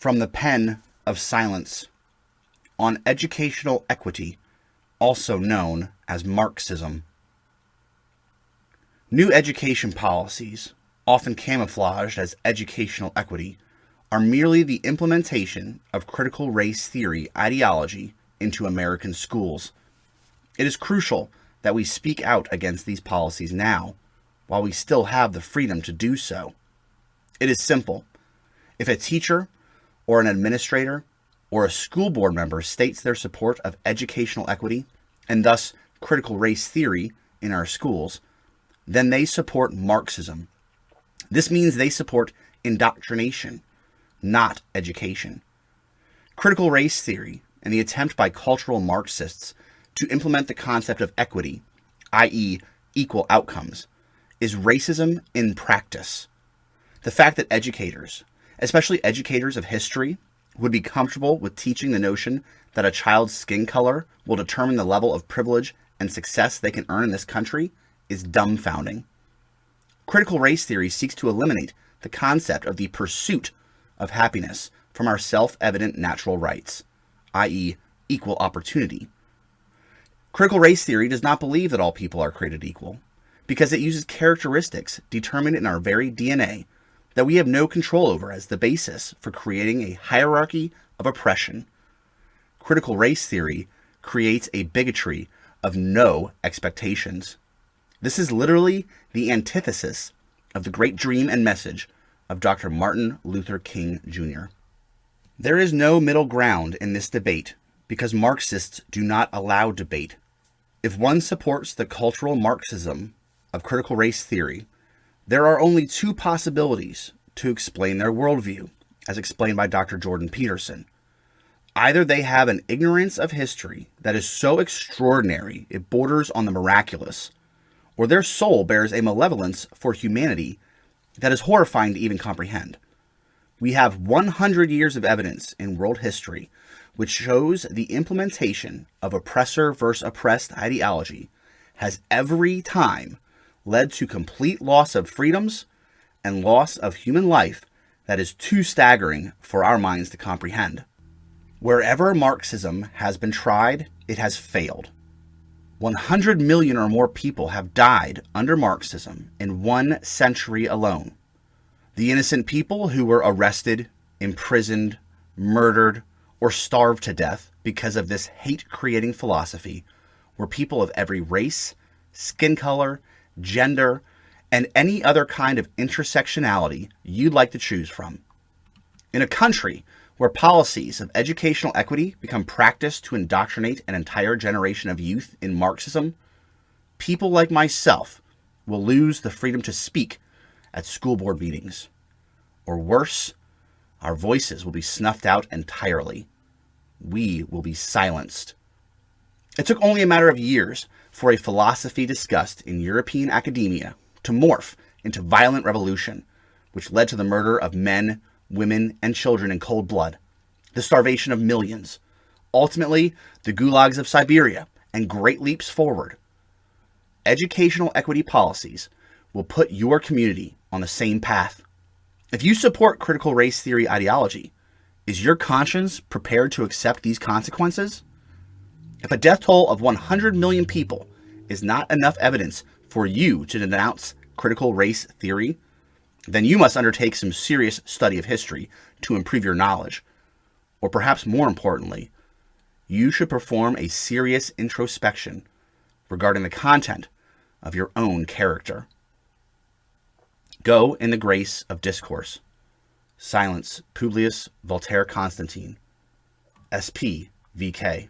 From the pen of Silence on Educational Equity, also known as Marxism. New education policies, often camouflaged as educational equity, are merely the implementation of critical race theory ideology into American schools. It is crucial that we speak out against these policies now, while we still have the freedom to do so. It is simple. If a teacher or an administrator or a school board member states their support of educational equity and thus critical race theory in our schools, then they support Marxism. This means they support indoctrination, not education. Critical race theory and the attempt by cultural Marxists to implement the concept of equity, i.e., equal outcomes, is racism in practice. The fact that educators, especially educators of history, would be comfortable with teaching the notion that a child's skin color will determine the level of privilege and success they can earn in this country is dumbfounding. Critical race theory seeks to eliminate the concept of the pursuit of happiness from our self-evident natural rights, i.e., equal opportunity. Critical race theory does not believe that all people are created equal, because it uses characteristics determined in our very DNA that we have no control over as the basis for creating a hierarchy of oppression. Critical race theory creates a bigotry of no expectations. This is literally the antithesis of the great dream and message of Dr. Martin Luther King Jr. There is no middle ground in this debate because Marxists do not allow debate. If one supports the cultural Marxism of critical race theory, there are only two possibilities to explain their worldview, as explained by Dr. Jordan Peterson. Either they have an ignorance of history that is so extraordinary it borders on the miraculous, or their soul bears a malevolence for humanity that is horrifying to even comprehend. We have 100 years of evidence in world history which shows the implementation of oppressor versus oppressed ideology has every time led to complete loss of freedoms and loss of human life that is too staggering for our minds to comprehend. Wherever Marxism has been tried, it has failed. 100 million or more people have died under Marxism in 1 century alone. The innocent people who were arrested, imprisoned, murdered, or starved to death because of this hate-creating philosophy were people of every race, skin color, gender, and any other kind of intersectionality you'd like to choose from. In a country where policies of educational equity become practiced to indoctrinate an entire generation of youth in Marxism, people like myself will lose the freedom to speak at school board meetings. Or worse, our voices will be snuffed out entirely. We will be silenced. It took only a matter of years for a philosophy discussed in European academia to morph into violent revolution, which led to the murder of men, women, and children in cold blood, the starvation of millions, ultimately the gulags of Siberia, and great leaps forward. Educational equity policies will put your community on the same path. If you support critical race theory ideology, is your conscience prepared to accept these consequences? If a death toll of 100 million people is not enough evidence for you to denounce critical race theory, then you must undertake some serious study of history to improve your knowledge. Or perhaps more importantly, you should perform a serious introspection regarding the content of your own character. Go in the grace of discourse. Silence Publius Voltaire Constantine. SP VK.